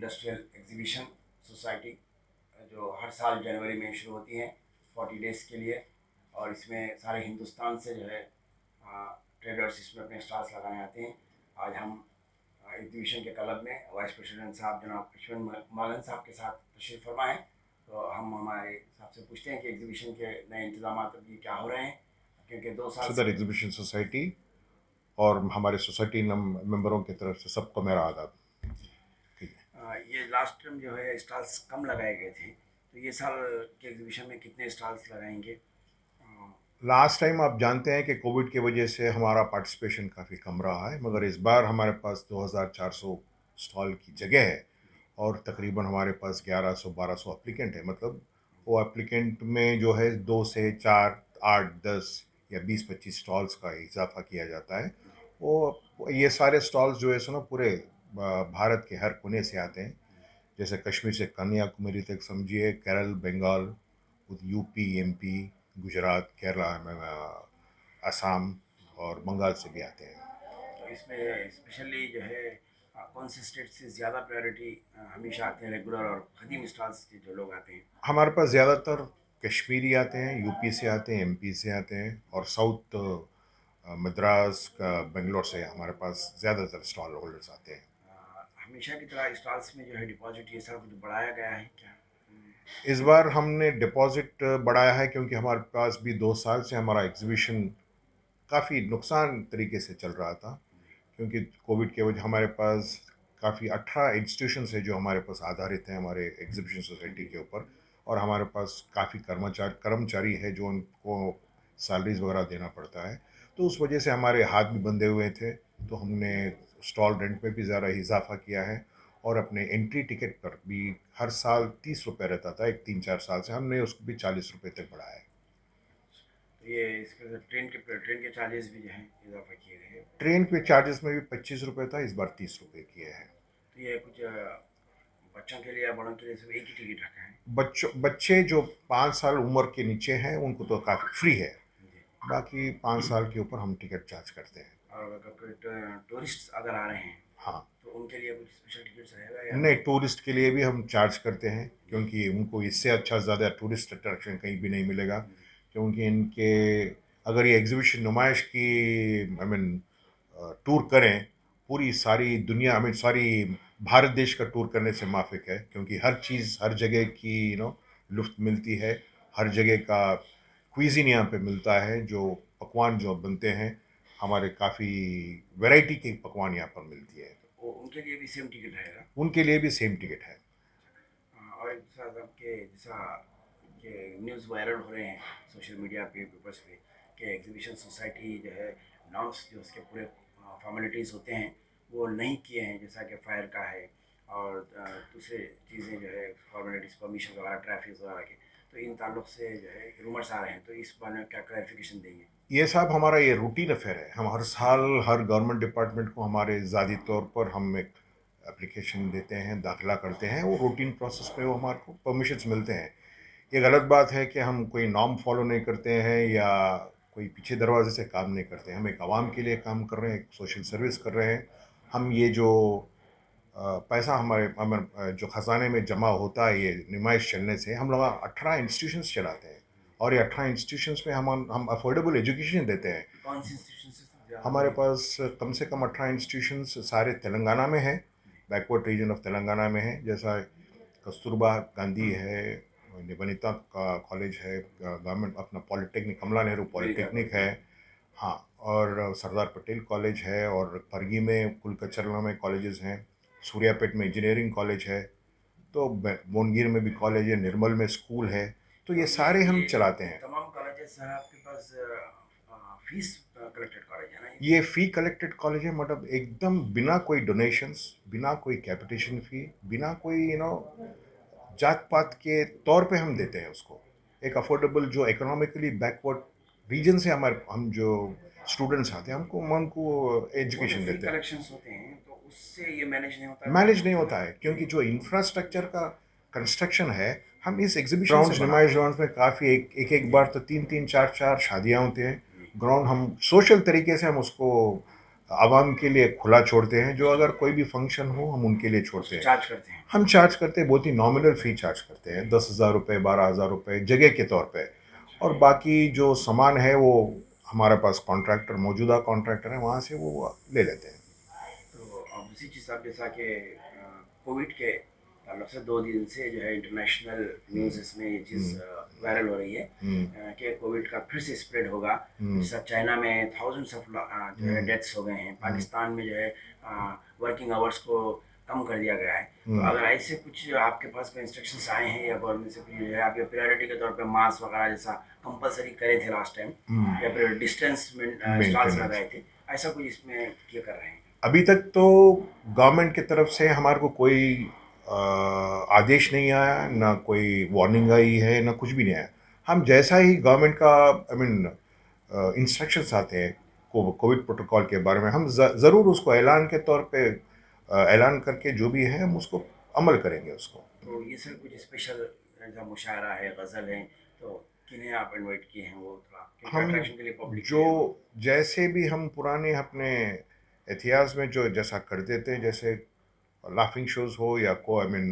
Industrial exhibition society जो हर साल जनवरी में शुरू होती हैं 40 डेज़ के लिए। और इसमें सारे हिंदुस्तान से जो है ट्रेडर्स इसमें अपने स्टॉल्स लगाने आते हैं। आज हम एग्जीबिशन के क्लब में वाइस प्रेसिडेंट साहब जनाब अश्विन मालन साहब के साथ तशरीफ़ फरमा है। तो हम हमारे साहब से पूछते हैं कि एग्जीबिशन के नए इंतजाम अभी क्या हो रहे हैं, क्योंकि 2 साल सदर एग्जीबिशन सोसाइटी और हमारे सोसाइटी मेंबरों की तरफ से सबको मेरा आदाब। ठीक है। ये लास्ट टाइम जो है स्टॉल्स कम लगाए गए थे, तो ये साल के एग्जीबिशन में कितने स्टॉल्स लगाएंगे? लास्ट टाइम आप जानते हैं कि कोविड की वजह से हमारा पार्टिसिपेशन काफ़ी कम रहा है, मगर इस बार हमारे पास 2400 स्टॉल की जगह है और तकरीबन हमारे पास 1100-1200 एप्लीकेंट है। मतलब वो एप्लीकेंट में जो है 2 से 4, 8, 10 या 20-25 स्टॉल्स का इजाफा किया जाता है। वो ये सारे स्टॉल्स जो है सो ना पूरे भारत के हर कोने से आते हैं, जैसे कश्मीर से कन्याकुमारी तक समझिए, केरल, बंगाल, यूपी, एमपी, गुजरात, केरला में असम और बंगाल से भी आते हैं। तो इसमें स्पेशली जो है कौन से स्टेट से ज़्यादा प्रायोरिटी हमेशा आते हैं रेगुलर और कदीम स्टॉल्स के जो लोग आते हैं? हमारे पास ज़्यादातर कश्मीरी आते हैं, यूपी से आते हैं, एमपी से आते हैं और साउथ मद्रास का बेंगलोर से हमारे पास ज़्यादातर स्टॉल होल्डर्स आते हैं। हमेशा की तरह स्टॉल्स में जो है डिपॉजिट ये सब बढ़ाया गया है क्या? इस बार हमने डिपॉजिट बढ़ाया है क्योंकि हमारे पास भी 2 साल से हमारा एग्जीबिशन काफ़ी नुकसान तरीके से चल रहा था, क्योंकि कोविड के वजह हमारे पास काफ़ी 18 इंस्टीट्यूशंस है जो हमारे पास आधारित हैं हमारे एग्जीबिशन सोसाइटी के ऊपर, और हमारे पास काफ़ी कर्मचारी है जो उनको सैलरीज वगैरह देना पड़ता है। तो उस वजह से हमारे हाथ भी बंधे हुए थे, तो हमने स्टॉल रेंट में भी ज़रा इजाफा किया है और अपने एंट्री टिकट पर भी हर साल 30 रुपये रहता था, एक 3-4 साल से हमने उसको भी 40 रुपये तक बढ़ाया है। तो ये इसके साथ ट्रेन के चार्जेस भी जो हैं इजाफा किए गए हैं। ट्रेन के चार्जेस में भी 25 रुपये था, इस बार 30 रुपये किए हैं। तो ये कुछ बच्चों के लिए या बड़ों के लिए सब एक ही टिकट रखा है? बच्चे जो 5 साल उम्र के नीचे हैं उनको तो काफ़ी फ्री है, जी। बाकी 5 साल के ऊपर हम टिकट चार्ज करते हैं। और अगर कोई टूरिस्ट अगर आ रहे हैं हाँ, तो उनके लिए कुछ स्पेशल टिकट्स रहेगा या नहीं, टूरिस्ट के लिए भी हम चार्ज करते हैं, क्योंकि उनको इससे अच्छा ज़्यादा टूरिस्ट अट्रैक्शन कहीं भी नहीं मिलेगा। क्योंकि इनके अगर ये एग्जीबिशन नुमाइश की आई मीन टूर करें, पूरी सारी दुनिया, आई मीन सारी भारत देश का टूर करने से माफिक है, क्योंकि हर चीज़ हर जगह की लुफ्त मिलती है। हर जगह का क्विज़िन यहाँ पे मिलता है, जो पकवान जो बनते हैं, हमारे काफ़ी वैरायटी के पकवान यहाँ पर मिलती है। वो उनके लिए भी सेम टिकट रहेगा? उनके लिए भी सेम टिकट है। और एक साथ आपके जैसा कि न्यूज़ वायरल हो रहे हैं सोशल मीडिया पे, पेपर्स पे, कि एग्जीबिशन सोसाइटी जो है नॉर्म्स जो उसके पूरे फॉर्मेलिटीज़ होते हैं वो नहीं किए हैं, जैसा कि फायर का है और दूसरे चीज़ें जो है फॉर्मेलिटीज़ परमिशन वगैरह ट्रैफिक वगैरह के, तो इन ताल्लुक से जो है रूमर्स आ रहे हैं, तो इस बारे में क्या क्लैरिफिकेशन देंगे? ये साहब हमारा ये रूटीन अफेयर है, हम हर साल हर गवर्नमेंट डिपार्टमेंट को हमारे ज़ाती तौर पर हम एक एप्लीकेशन देते हैं, दाखिला करते हैं, वो रूटीन प्रोसेस पे वो हमारे को परमिशंस मिलते हैं। ये गलत बात है कि हम कोई नॉर्म फॉलो नहीं करते हैं या कोई पीछे दरवाजे से काम नहीं करते हैं। हम एक आवाम के लिए काम कर रहे हैं, एक सोशल सर्विस कर रहे हैं। हम ये जो पैसा हमारे जो ख़जाने में जमा होता है ये नुमाइश चलने से, हम लोग 18 इंस्टीट्यूशंस चलाते हैं और ये 18 इंस्टीट्यूशंस में हम अफोर्डेबल एजुकेशन देते हैं। कौन सी इंस्टीट्यूशन से ज़्यादा हमारे बड़ी? पास कम से कम 18 इंस्टीट्यूशंस सारे तेलंगाना में हैं, बैकवर्ड रीजन ऑफ तेलंगाना में है। जैसा कस्तूरबा गांधी है, निबनिता का कॉलेज है, गवर्नमेंट अपना पॉलिटेक्निक कमला नेहरू पॉलिटेक्निक है, हाँ, और सरदार पटेल कॉलेज है, और परगी में कुलकचरला में कॉलेजेस हैं, सूर्यापेट में इंजीनियरिंग कॉलेज है, तो बोनगिर में भी कॉलेज है, निर्मल में स्कूल है। तो ये तो सारे हम चलाते ये हैं। तमाम कॉलेजेस हैं आपके पास फीस कलेक्टेड कॉलेज है ना ये? ये फ़ी कलेक्टेड कॉलेज है, मतलब एकदम बिना कोई डोनेशंस, बिना कोई कैपिटेशन फ़ी, बिना कोई जात पात के तौर पे हम देते हैं उसको। एक अफोर्डेबल जो इकोनॉमिकली बैकवर्ड रीजन से हमारे हम जो स्टूडेंट्स आते हैं, हम उनको वो जो एजुकेशन फी देते हैं। कलेक्शंस होते हैं तो उससे ये मैनेज नहीं होता मैनेज है? नहीं होता है, क्योंकि जो इंफ्रास्ट्रक्चर का कंस्ट्रक्शन है, हम इस एग्जीबिशन ग्राउंड नुमाइश ग्राउंड में काफ़ी एक बार तो 3-3 4-4 शादियाँ होती हैं। जी। ग्राउंड हम सोशल तरीके से हम उसको आवाम के लिए खुला छोड़ते हैं। जो अगर कोई भी फंक्शन हो हम उनके लिए छोड़ते उसको हैं। चार्ज करते हैं। हम चार्ज करते हैं, बहुत ही नॉमिनल फ़ी चार्ज करते हैं, 10,000 रुपये, 12,000 रुपये जगह के तौर पे। अच्छा। और बाकी जो सामान है वो हमारे पास कॉन्ट्रैक्टर, मौजूदा कॉन्ट्रैक्टर है, वहाँ से वो ले लेते हैं। तो दूसरी चीज़ आप जैसा कि कोविड के ताल्लुक से 2 दिन से जो है इंटरनेशनल न्यूज़ इसमें ये चीज़ हम्म, वायरल हो रही है हम्म, कि कोविड का फिर से स्प्रेड होगा। हम्म, जैसा चाइना में थाउजेंड्स ऑफ जो है हम्म, डेथ्स हो गए हैं, हम्म, पाकिस्तान में जो है वर्किंग आवर्स को कम कर दिया गया है। तो हम्म, अगर ऐसे कुछ आपके पास कोई इंस्ट्रक्शंस आए हैं या गवर्नमेंट से कुछ जो है आपके प्रायोरिटी के तौर पे मास्क वगैरह जैसा कंपलसरी करे थे लास्ट टाइम, या फिर डिस्टेंस स्टॉल्स मेंटेनेंस। लगाए थे, ऐसा कुछ इसमें क्या कर रहे हैं? अभी तक तो गवर्नमेंट की तरफ से हमारे को कोई आदेश नहीं आया, ना कोई वार्निंग आई है, ना कुछ भी नहीं आया। हम जैसा ही गवर्नमेंट का आई मीन इंस्ट्रक्शंस आते हैं कोविड प्रोटोकॉल के बारे में, हम ज़रूर उसको ऐलान के तौर पे ऐलान करके जो भी है हम उसको अमल करेंगे उसको। तो ये सर कुछ स्पेशल जैसा मुशायरा है, गज़ल है, तो किन्हें आप इनवाइट किए हैं वो थोड़ा, क्योंकि हम अट्रैक्शन के लिए, पब्लिक के जो लिए वो। जैसे भी हम पुराने अपने इतिहास में जो जैसा करते थे, जैसे लाफिंग शोज हो या को आई मीन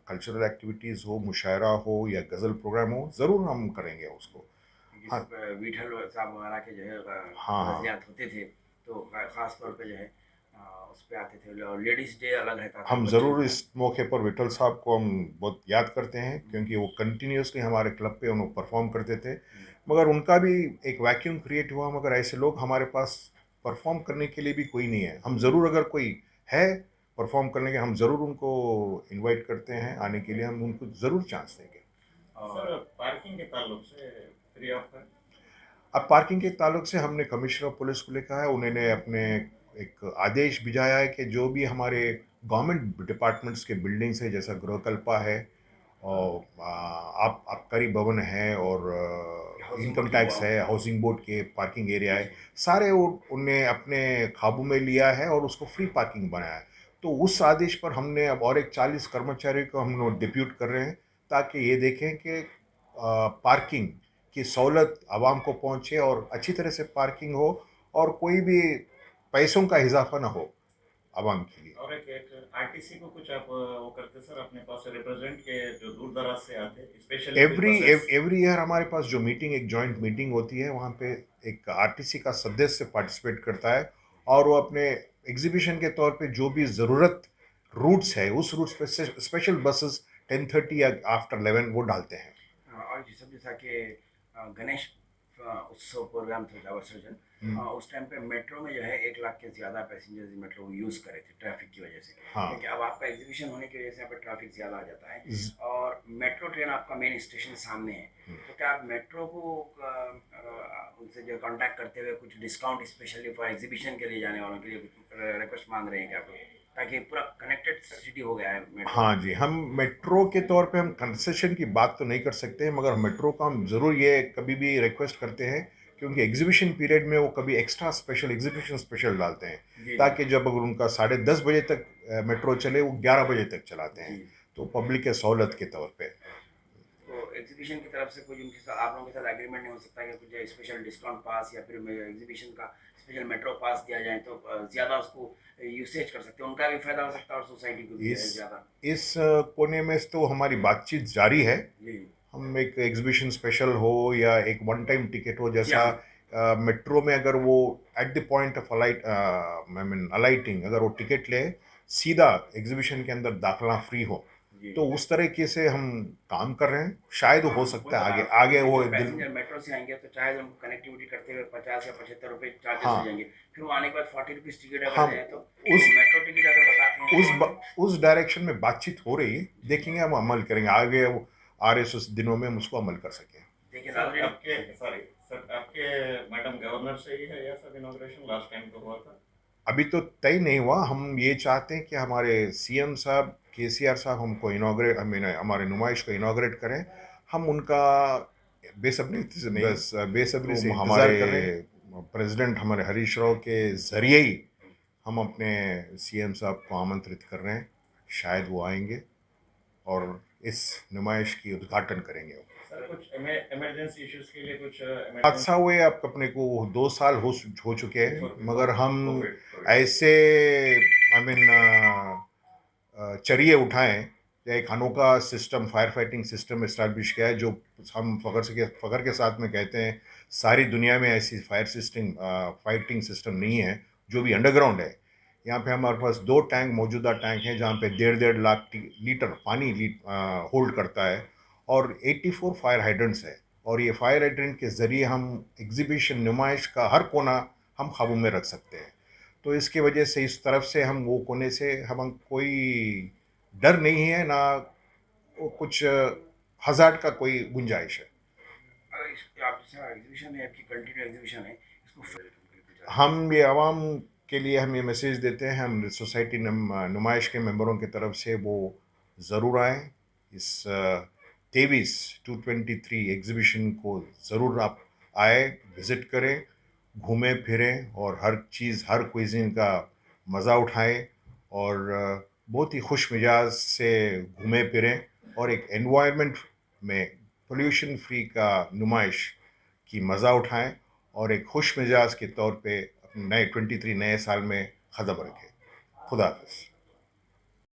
कल्चरल एक्टिविटीज़ हो, मुशायरा हो या गज़ल प्रोग्राम हो, ज़रूर हम करेंगे उसको। जैसे हाँ, विठल साहब वगैरह के जो है हाँ, हाँ। गज़लियात होते थे, तो ख़ास तौर पे जो है उस पे आते थे, और लेडीज़ डे अलग रहता था, हम बच्चों ज़रूर का। इस मौके पर विठल साहब को हम बहुत याद करते हैं, क्योंकि वो कंटिन्यूसली हमारे क्लब पे उन्होंने परफॉर्म करते थे। मगर उनका भी एक वैक्यूम क्रिएट हुआ, मगर ऐसे लोग हमारे पास परफॉर्म करने के लिए भी कोई नहीं है। हम ज़रूर, अगर कोई है परफॉर्म करने के, हम ज़रूर उनको इनवाइट करते हैं आने के लिए, हम उनको ज़रूर चांस देंगे। और पार्किंग के ताल्लुक से फ्री ऑफ है। अब पार्किंग के ताल्लुक से हमने कमिश्नर ऑफ पुलिस को लिखा है, उन्होंने अपने एक आदेश भिजाया है कि जो भी हमारे गवर्नमेंट डिपार्टमेंट्स के बिल्डिंग्स है, जैसा गृहकल्पा है और आप आबकारी भवन है और हाउसिंग इनकम बोर्ड की टैक्स हुआ। है, हाउसिंग बोर्ड के पार्किंग एरिया जी है, जी। सारे वो उनने अपने काबू में लिया है और उसको फ्री पार्किंग बनाया है। तो उस आदेश पर हमने अब और एक 40 कर्मचारियों को हम लोग डिप्यूट कर रहे हैं, ताकि ये देखें कि पार्किंग की सहूलत आवाम को पहुंचे और अच्छी तरह से पार्किंग हो और कोई भी पैसों का इजाफा ना हो आवाम के लिए। और एक एक आरटीसी को कुछ आप वो करते सर अपने पास रिप्रेजेंट के, जो दूर दराज से आते हैं, स्पेशली कोई एवरी बसेस। एवरी ईयर हमारे पास जो मीटिंग, एक जॉइंट मीटिंग होती है, वहाँ पे एक आरटीसी का सदस्य पार्टिसिपेट करता है और वो अपने एग्जीबिशन के तौर पे जो भी ज़रूरत रूट्स है, उस रूट्स पे स्पेशल बसेस 10:30 या आफ्टर 11 वो डालते हैं। और ये सब जैसा कि गणेश उत्सव प्रोग्राम था जावर सृजन, हम्म, उस टाइम पे मेट्रो में जो है 1 लाख के ज़्यादा पैसेंजर्स मेट्रो को यूज़ करे थे ट्रैफिक की वजह से, हाँ। क्योंकि अब आपका एग्जीबिशन होने की वजह से यहाँ पे ट्रैफिक ज़्यादा आ जाता है, ज- और मेट्रो ट्रेन आपका मेन स्टेशन सामने है। तो क्या आप मेट्रो को उनसे जो कांटेक्ट करते हुए कुछ डिस्काउंट स्पेशली फॉर एग्जीबिशन के लिए जाने वालों के लिए कुछ रिक्वेस्ट मांग रहे हैं क्या आप लोग? ताकि पूरा कनेक्टेड सिटी हो गया है मेट्रो। हाँ जी, हम मेट्रो के तौर पे हम कंसेशन की बात तो नहीं कर सकते, मगर मेट्रो का हम ज़रूर ये कभी भी रिक्वेस्ट करते हैं, क्योंकि एग्जीबिशन पीरियड में वो कभी एक्स्ट्रा स्पेशल एग्जीबिशन स्पेशल डालते हैं, जी जी ताकि जब अगर उनका 10:30 बजे तक मेट्रो चले, वो 11 बजे तक चलाते जी। हैं, तो पब्लिक के सहूलत के तौर पे। तो एग्जीबिशन की तरफ से कुछ उनके साथ, आप लोगों के साथ एग्रीमेंट नहीं हो सकता कि कुछ स्पेशल डिस्काउंट पास या फिर एग्जीबिशन का स्पेशल मेट्रो पास दिया जाए, तो ज़्यादा उसको यूसेज कर सकते हैं, उनका भी फायदा हो सकता है और सोसाइटी को भी इस ज़्यादा। कोने में तो हमारी बातचीत जारी है। जी हम एक एग्जीबिशन स्पेशल हो या एक वन टाइम टिकट हो, जी। जैसा हाँ मेट्रो में अगर वो at the point of alight I mean alighting अगर वो टिकट ले, सीधा एग्जीबिशन के अंदर दाखला फ्री हो, जी। तो उस तरीके से हम काम कर रहे हैं। शायद हाँ हो वो सकता है बता आगे रहा था, आगे क्योंकि वो जो दिल। पैसेंजर मेट्रो से आएंगे तो चाहे उनको कनेक्टिविटी करते हुए 50 या 75 रुपये चार्जेस हो हाँ, जाएंगे, फिर वो आने के बाद 40 रुपीज़ टिकट अगर हम दें तो उस मेट्रो टिकट अगर बताते हैं उस तो ब, उस डायरेक्शन में बातचीत हो रही है, जी। देखेंगे, हम अमल करेंगे आगे वो आ रहे उस दिनों में हम उसको अमल कर सकें। देखिए आपके, सॉरी सर, आपके मैडम गवर्नर से ही है या सब इनॉग्रेशन लास्ट टाइम तो हुआ था? अभी तो तय नहीं हुआ। हम ये चाहते हैं कि हमारे सीएम साहब, केसीआर साहब हमको इनॉग्रेट, आई मीन हमारे नुमाइश को इनॉग्रेट करें। हम उनका बेसब्री से नहीं, बस बेसब्री तो से हमारे इंतज़ार कर रहे हैं। प्रेसिडेंट हमारे हरीश राव के ज़रिए ही हम अपने सीएम साहब को आमंत्रित कर रहे हैं, शायद वो आएंगे और इस नुमाइश की उद्घाटन करेंगे। सर कुछ इमरजेंसी इश्यूज के लिए कुछ हादसा हुए अब अपने को 2 साल हो चुके हैं, मगर हम ऐसे चर्ये उठाएं, एक अनोखा system, fire fighting system establish किया है, जो हम फ़ख्र के साथ में कहते हैं सारी दुनिया में ऐसी फाइटिंग सिस्टम नहीं है जो भी अंडरग्राउंड है। यहाँ पे हमारे पास 2 टैंक, मौजूदा टैंक हैं जहाँ पे 1.5 लाख लीटर पानी होल्ड करता है, और 84 फायर हाइड्रेंट्स है। और ये फायर हाइड्रेंट के ज़रिए हम एग्जीबिशन, नुमाइश का हर कोना हम काबू में रख सकते हैं। तो इसकी वजह से इस तरफ से हम वो कोने से हम कोई डर नहीं है, ना कुछ हज़ार्ड का कोई गुंजाइश है। आप जैसा एग्जीबिशन है, आपकी कंटिन्यू एग्जीबिशन है, इसको हम ये आवाम के लिए हम ये मैसेज देते हैं, हम सोसाइटी नुमाइश के मेंबरों की तरफ से वो ज़रूर आएँ, इस 223 एग्ज़िबिशन को ज़रूर आप आए, विज़िट करें, घूमें फिरें और हर चीज़, हर क्विज़िन का मज़ा उठाएं, और बहुत ही खुश मिजाज से घूमें फिरें, और एक एनवायरनमेंट में पोल्यूशन फ्री का नुमाइश की मज़ा उठाएं, और एक खुश मिजाज के तौर पे अपने नए 23 नए साल में कदम रखें। खुदा हाफ़िज़।